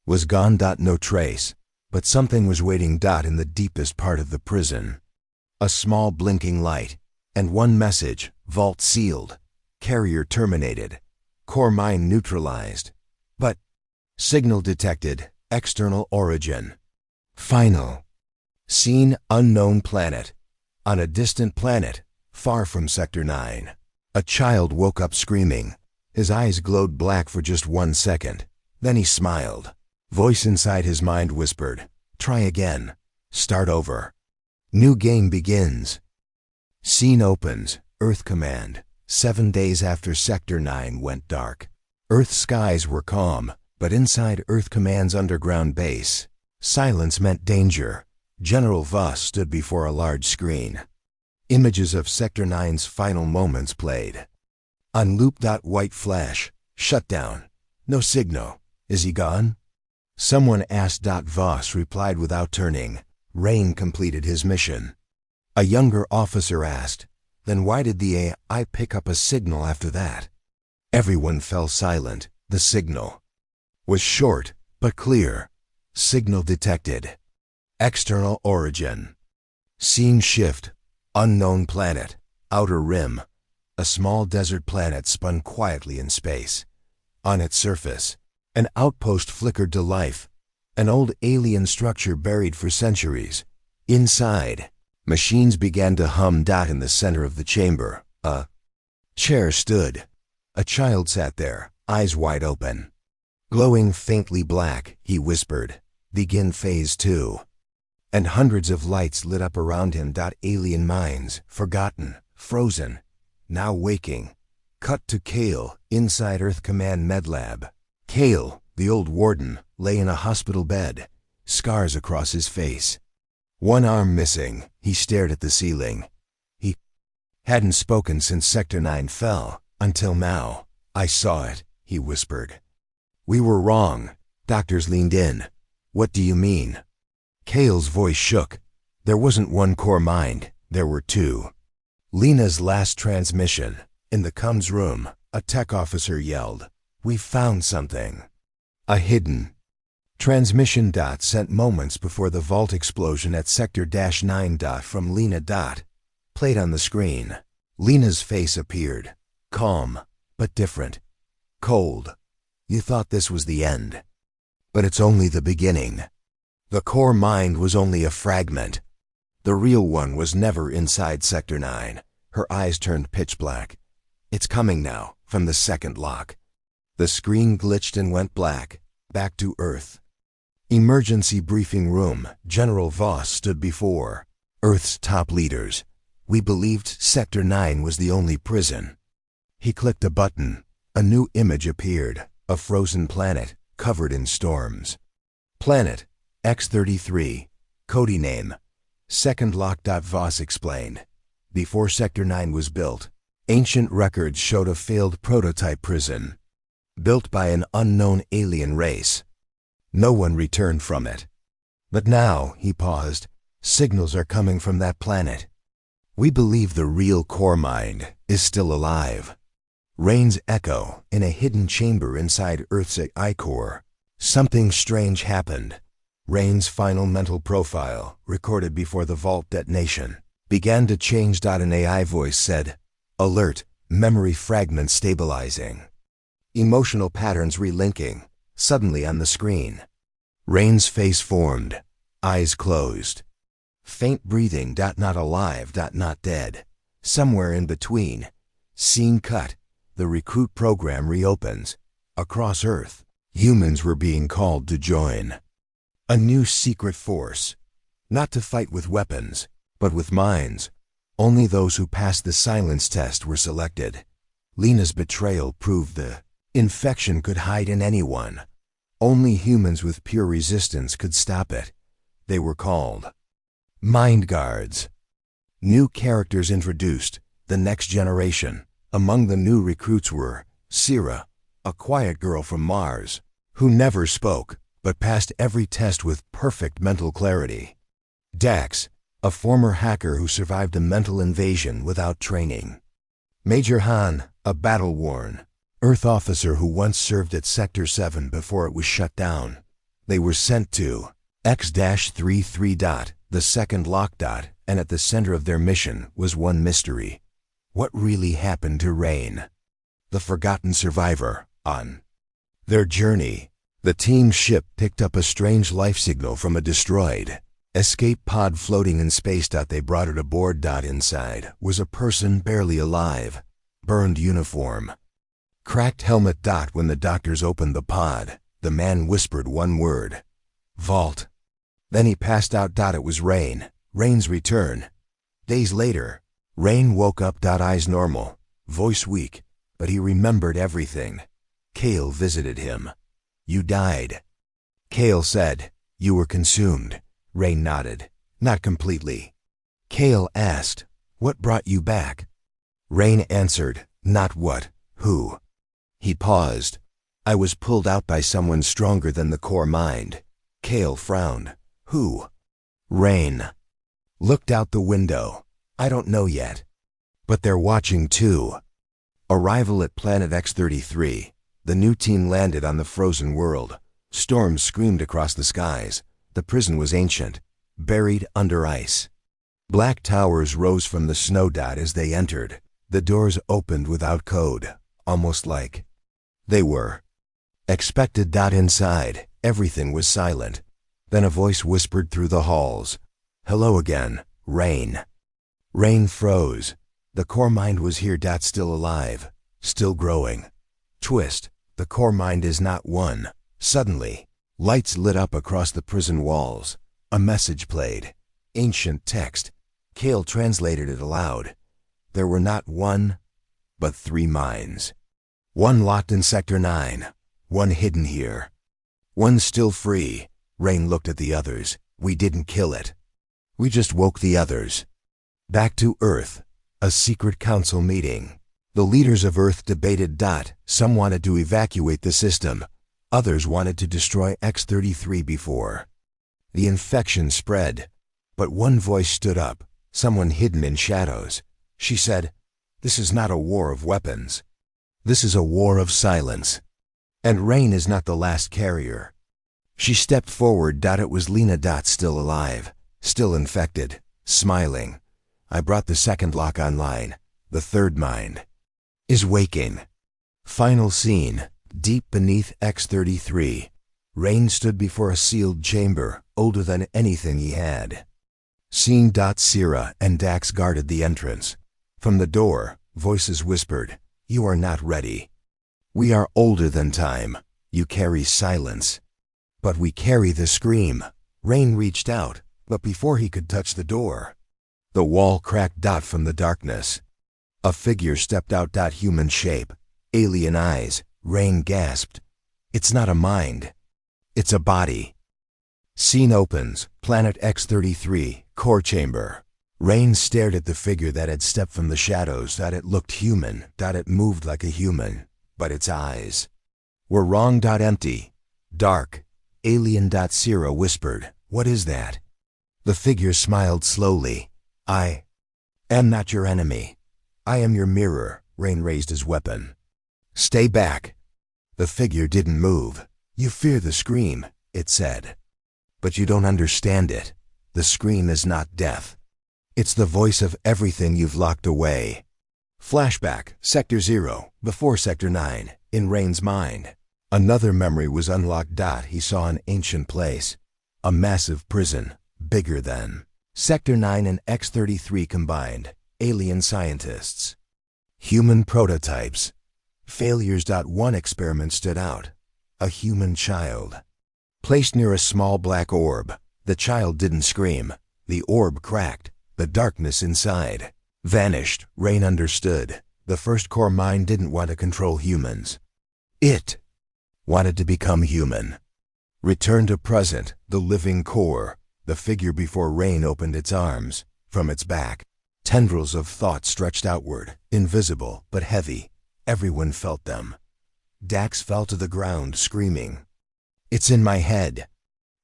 Speaker 1: was gone. No trace. But something was waiting. In the deepest part of the prison. A small blinking light. And one message. Vault sealed. Carrier terminated. Core mine neutralized. But signal detected. External origin. Final. Scene unknown planet. On a distant planet, far from Sector 9. A child woke up screaming. His eyes glowed black for just 1 second. Then he smiled. Voice inside his mind whispered, try again. Start over. New game begins. Scene opens. Earth Command. 7 days after Sector 9 went dark. Earth skies were calm, but inside Earth Command's underground base, silence meant danger. General Voss stood before a large screen. Images of Sector 9's final moments played. On loop. White flash. Shutdown. No signal. Is he gone? Someone asked. Voss replied without turning. Rain completed his mission. A younger officer asked, then why did the AI pick up a signal after that? Everyone fell silent. The signal was short, but clear. Signal detected. External origin. Scene shift. Unknown planet. Outer rim. A small desert planet spun quietly in space. On its surface, an outpost flickered to life, an old alien structure buried for centuries. Inside, machines began to hum. In the center of the chamber, a chair stood. A child sat there, eyes wide open. Glowing faintly black, he whispered, "Begin phase 2. And hundreds of lights lit up around him. Alien minds, forgotten, frozen, now waking. Cut to Kale, inside Earth Command Medlab. Kale, the old warden, lay in a hospital bed, scars across his face. One arm missing, he stared at the ceiling. He hadn't spoken since Sector 9 fell, until now. "I saw it," he whispered. "We were wrong." Doctors leaned in. "What do you mean?" Kale's voice shook. There wasn't one core mind, there were two. Lena's last transmission. In the comms room, a tech officer yelled, "We found something." A hidden transmission. Sent moments before the vault explosion at Sector -9. From Lena. Played on the screen. Lena's face appeared. Calm, but different. Cold. "You thought this was the end. But it's only the beginning. The core mind was only a fragment. The real one was never inside Sector 9. Her eyes turned pitch black. "It's coming now, from the second lock." The screen glitched and went black. Back to Earth. Emergency briefing room. General Voss stood before Earth's top leaders. "We believed Sector 9 was the only prison." He clicked a button. A new image appeared. A frozen planet, covered in storms. Planet X-33. Cody name. Second lock. Voss explained. Before Sector 9 was built, ancient records showed a failed prototype prison, built by an unknown alien race. No one returned from it. But now, he paused, signals are coming from that planet. We believe the real core mind is still alive. Rain's echo in a hidden chamber inside Earth's I-core. Something strange happened. Rain's final mental profile, recorded before the vault detonation, began to change. An AI voice said, "Alert, memory fragments stabilizing. Emotional patterns relinking." Suddenly on the screen, Rain's face formed, eyes closed. Faint breathing. Not alive. Not dead. Somewhere in between. Scene cut. The recruit program reopens. Across Earth, humans were being called to join a new secret force. Not to fight with weapons, but with minds. Only those who passed the silence test were selected. Lena's betrayal proved the infection could hide in anyone. Only humans with pure resistance could stop it. They were called Mind Guards. New characters introduced. The next generation. Among the new recruits were Syrah, a quiet girl from Mars, who never spoke, but passed every test with perfect mental clarity. Dax, a former hacker who survived a mental invasion without training. Major Han, a battle-worn Earth officer who once served at Sector 7 before it was shut down. They were sent to X-33. The second lock. And at the center of their mission was one mystery. What really happened to Rain, the forgotten survivor? On their journey, the team's ship picked up a strange life signal from a destroyed escape pod floating in space. They brought it aboard. Inside was a person barely alive, burned uniform, cracked helmet. When the doctors opened the pod, the man whispered one word, "Vault." Then he passed out. It was Rain. Rain's return. Days later, Rain woke up. Eyes normal, voice weak, but he remembered everything. Kale visited him. "You died." Kale said, "You were consumed." Rain nodded. "Not completely." Kale asked, "What brought you back?" Rain answered, "Not what, who." He paused. "I was pulled out by someone stronger than the core mind." Kale frowned. "Who?" Rain looked out the window. "I don't know yet. But they're watching too." Arrival at Planet X-33. The new team landed on the frozen world. Storms screamed across the skies. The prison was ancient, buried under ice. Black towers rose from the snow. As they entered, the doors opened without code, almost like they were Expected. Inside, everything was silent. Then a voice whispered through the halls. Hello again, Rain. Rain froze. The core mind was here. Still alive. Still growing. Twist. The core mind is not one. Suddenly, lights lit up across the prison walls. A message played. Ancient text. Kale translated it aloud. There were not one, but 3 minds. One locked in Sector 9. One hidden here. One still free. Rain looked at the others. We didn't kill it. We just woke the others. Back to Earth. A secret council meeting. The leaders of Earth debated. Some wanted to evacuate the system. Others wanted to destroy X-33 before the infection spread. But one voice stood up, someone hidden in shadows. She said, "This is not a war of weapons. This is a war of silence. And Rain is not the last carrier." She stepped forward. It was Lena. Still alive, still infected, smiling. I brought the second lock online. The third mind is waking. Final scene. Deep beneath X-33. Rain stood before a sealed chamber, older than anything he had seen. Sierra and Dax guarded the entrance. From the door, voices whispered, "You are not ready. We are older than time. You carry silence. But we carry the scream." Rain reached out, but before he could touch the door, the wall cracked. From the darkness, a figure stepped out. Human shape, alien eyes. Rain gasped. It's not a mind. It's a body. Scene opens. Planet X-33, core chamber. Rain stared at the figure that had stepped from the shadows. It looked human. It moved like a human. But its eyes were wrong. Empty. Dark. Alien. Sierra whispered, "What is that?" The figure smiled slowly. "I am not your enemy. I am your mirror." Rain raised his weapon. "Stay back." The figure didn't move. "You fear the scream," it said. "But you don't understand it. The scream is not death. It's the voice of everything you've locked away." Flashback. Sector 0, before Sector 9, in Rain's mind. Another memory was unlocked. He saw an ancient place. A massive prison, bigger than Sector 9 and X-33 combined. Alien scientists. Human prototypes. Failures. One experiment stood out. A human child. Placed near a small black orb. The child didn't scream. The orb cracked. The darkness inside vanished. Rain understood. The first core mind didn't want to control humans. It wanted to become human. Return to present. The living core. The figure before Rain opened its arms. From its back, tendrils of thought stretched outward, invisible but heavy. Everyone felt them. Dax fell to the ground, screaming, "It's in my head."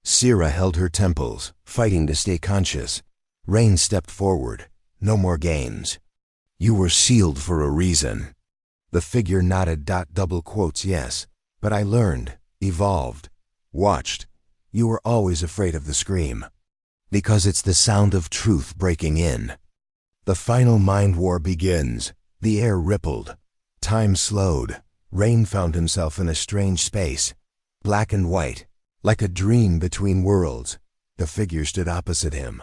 Speaker 1: Sierra held her temples, fighting to stay conscious. Rain stepped forward. "No more games. You were sealed for a reason." The figure nodded. Double quotes. "Yes, but I learned, evolved, watched. You were always afraid of the scream. Because it's the sound of truth breaking in." The final mind war begins. The air rippled. Time slowed. Rain found himself in a strange space. Black and white, like a dream between worlds. The figure stood opposite him.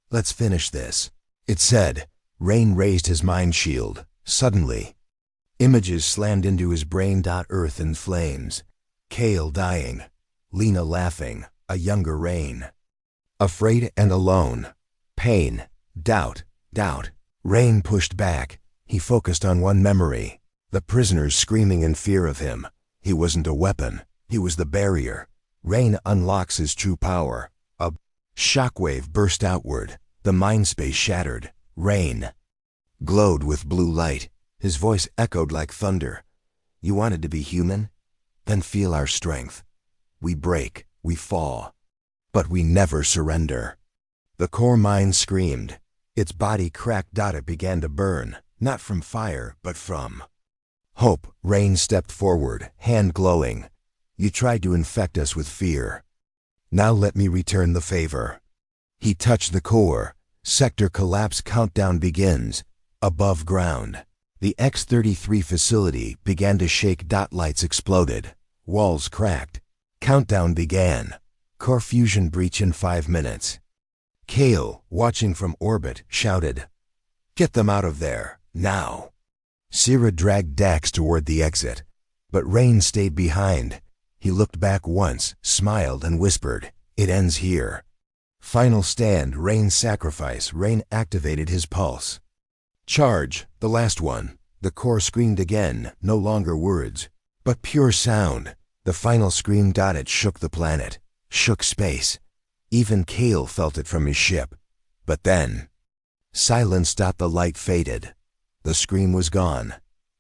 Speaker 1: "Let's finish this," it said. Rain raised his mind shield. Suddenly, images slammed into his brain. Earth in flames. Kale dying. Lena laughing. A younger Rain. Afraid and alone. Pain. Doubt. Rain pushed back. He focused on one memory. The prisoners screaming in fear of him. He wasn't a weapon. He was the barrier. Rain unlocks his true power. A shockwave burst outward. The mind space shattered. Rain glowed with blue light. His voice echoed like thunder. "You wanted to be human? Then feel our strength. We break, we fall, but we never surrender." The core mind screamed. Its body cracked. It began to burn, not from fire, but from hope. Rain stepped forward, hand glowing. "You tried to infect us with fear. Now let me return the favor." He touched the core. Sector collapse countdown begins. Above ground, the X-33 facility began to shake. Lights exploded. Walls cracked. Countdown began. Core fusion breach in 5 minutes. Kale, watching from orbit, shouted, "Get them out of there, now!" Sierra dragged Dax toward the exit, but Rain stayed behind. He looked back once, smiled, and whispered, "It ends here." Final stand, Rain's sacrifice. Rain activated his pulse. Charge, the last one. The core screamed again, no longer words, but pure sound. The final scream. It shook the planet, shook space. Even Kale felt it from his ship. But then, silence. The light faded. The scream was gone.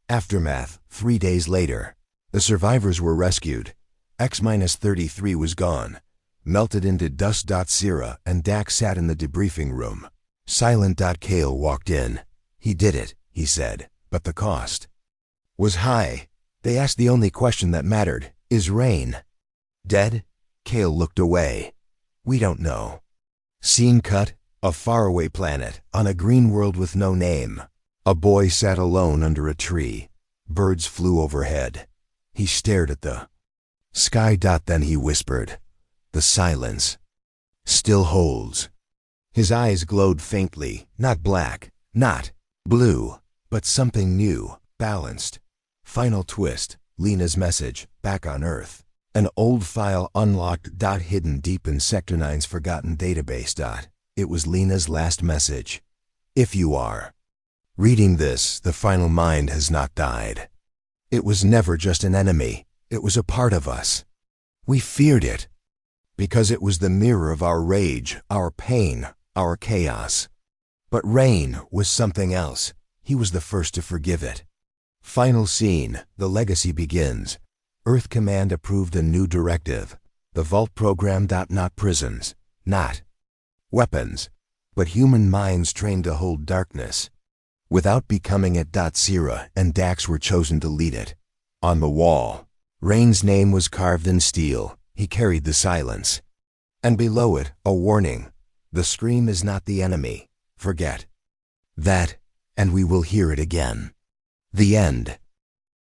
Speaker 1: Aftermath, 3 days later. The survivors were rescued. X-33 was gone, melted into dust. Sierra and Dax sat in the debriefing room. Silent. Kale walked in. "He did it," he said, "but the cost was high." They asked the only question that mattered: "Is Rain dead?" Kale looked away. "We don't know." Scene cut. A faraway planet, on a green world with no name. A boy sat alone under a tree. Birds flew overhead. He stared at the sky. Then he whispered, "The silence still holds." His eyes glowed faintly, not black, not blue, but something new, balanced. Final twist. Lena's message, back on Earth. An old file unlocked. Hidden deep in Sector 9's forgotten database. It was Lena's last message. "If you are reading this, the final mind has not died. It was never just an enemy. It was a part of us. We feared it because it was the mirror of our rage, our pain, our chaos. But Rain was something else. He was the first to forgive it." Final scene. The legacy begins. Earth Command approved a new directive. The Vault program. Not prisons, not weapons, but human minds trained to hold darkness without becoming it. Sierra and Dax were chosen to lead it. On the wall, Rain's name was carved in steel. He carried the silence. And below it, a warning: "The scream is not the enemy. Forget that, and we will hear it again." The end.